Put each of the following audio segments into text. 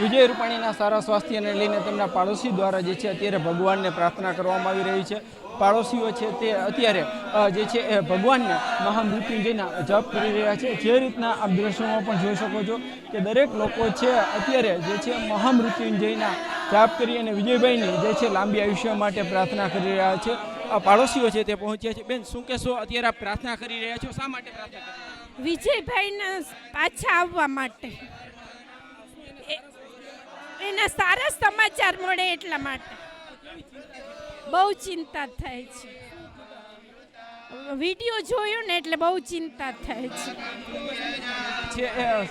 વિજય રૂપાણીના સારા સ્વાસ્થ્યને લઈને તેમના પાડોશી દ્વારા જે છે અત્યારે ભગવાનને પ્રાર્થના કરવામાં આવી રહી છે। પાડોશીઓ છે તે અત્યારે જે છે એ ભગવાનને મહામૃત્યુંજયના જપ કરી રહ્યા છે। જે રીતના આપ દ્રશ્યોમાં પણ જોઈ શકો છો કે દરેક લોકો છે અત્યારે જે છે મહામૃત્યુંજયના જાપ કરી અને વિજયભાઈની જે છે લાંબી આયુષ્ય માટે પ્રાર્થના કરી રહ્યા છે। આ પાડોશીઓ છે તે પહોંચ્યા છે। બેન, શું કહેશો? અત્યારે આપ પ્રાર્થના કરી રહ્યા છો, શા માટે પ્રાર્થના કરી રહ્યા છો? વિજયભાઈને પાછા આવવા માટે, એના સારા સમાચાર મળે એટલા માટે બહુ ચિંતા થાય છે। વિડીયો જોયો ને એટલે બહુ ચિંતા થાય છે।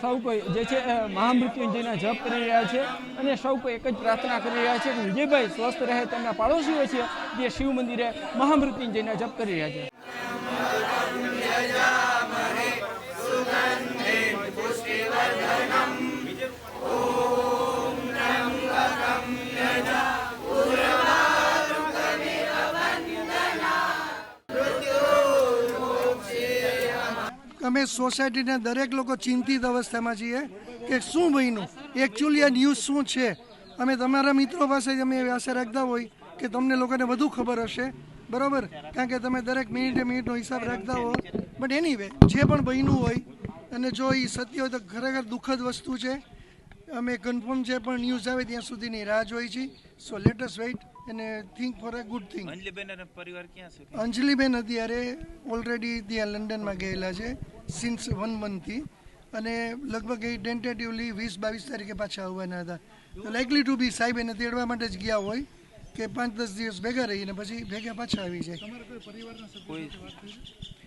સૌ કોઈ જે છે મહામૃત્યુંજયના જપ કરી રહ્યા છે અને સૌ કોઈ એક જ પ્રાર્થના કરી રહ્યા છે કે વિજયભાઈ સ્વસ્થ રહે। તેમના પાડોશીઓ છે જે શિવ મંદિરે મહામૃત્યુંજયના જપ કરી રહ્યા છે। અમે સોસાયટીના દરેક લોકો ચિંતિત અવસ્થામાં છીએ કે શું બન્યું, એકચ્યુઅલી આ ન્યૂઝ શું છે। અમે તમારા મિત્રો પાસે જ અમે આશા રાખતા હોય કે તમને લોકોને વધુ ખબર હશે, બરાબર, કારણ કે તમે દરેક મિનિટનો હિસાબ રાખતા હો। બટ એનીવે, જે પણ બન્યું હોય અને જો એ સત્ય હોય તો ખરેખર દુઃખદ વસ્તુ છે। અમે કન્ફર્મ જે પણ ન્યૂઝ આવે ત્યાં સુધીની રાહ જોઈ છીએ। સો લેટ અસ વેઇટ અને think for a good thing. Anjaliben અત્યારે ઓલરેડી ત્યાં લંડનમાં ગયેલા છે સિન્સ 1 મંથથી, અને લગભગ એ ટેન્ટેટિવલી 20-22 તારીખે પાછા આવવાના હતા। તો લાઇકલી ટુ બી સાહેબ એને તેડવા માટે જ ગયા હોય કે 5-10 દિવસ ભેગા રહીને પછી ભેગા પાછા આવી જાય।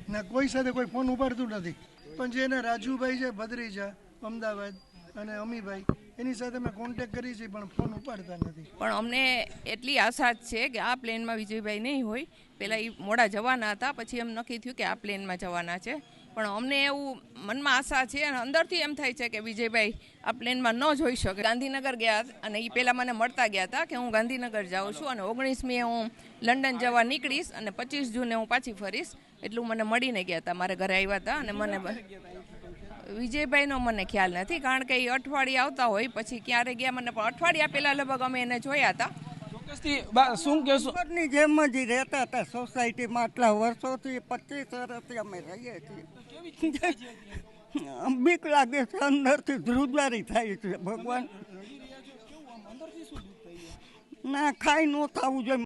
ના, કોઈ સાથે કોઈ ફોન ઉપાડતું નથી, પણ જે એના રાજુભાઈ છે ભદ્રીજા અમદાવાદ અને અમીભાઈ, એની સાથે મેં કોન્ટેક્ટ કરી છે પણ ફોન ઉપાડતા નથી। પણ અમને એટલી આશા જ છે કે આ પ્લેનમાં વિજયભાઈ નહીં હોય। પહેલાં એ મોડા જવાના હતા, પછી એમ નક્કી થયું કે આ પ્લેનમાં જવાના છે। પણ અમને એવું મનમાં આશા છે અને અંદરથી એમ થાય છે કે વિજયભાઈ આ પ્લેનમાં ન જોઈ શકે। ગાંધીનગર ગયા અને એ પહેલાં મને મળતા ગયા હતા કે હું ગાંધીનગર જાઉં છું અને 19મીએ હું લંડન જવા નીકળીશ અને 25 જૂને હું પાછી ફરીશ, એટલું મને મળીને ગયા હતા। મારે ઘરે આવ્યા હતા અને મને વિજયભાઈનો મને ખ્યાલ નથી, કારણ કે એ અઠવાડિયે આવતા હોય, પછી ક્યારે ગયા મને, પણ અઠવાડિયા પહેલાં લગભગ અમે એને જોયા હતા। શું કહેશો? ની જેમ જ રહેતા હતા સોસાયટીમાં આટલા વર્ષોથી, 25 વર્ષથી અમે રહીએ છીએ। બીક લાગે છે, અંદરથી ધ્રુજારી થાય છે। ભગવાન ના, ખાઈ ન થવું જોઈએ।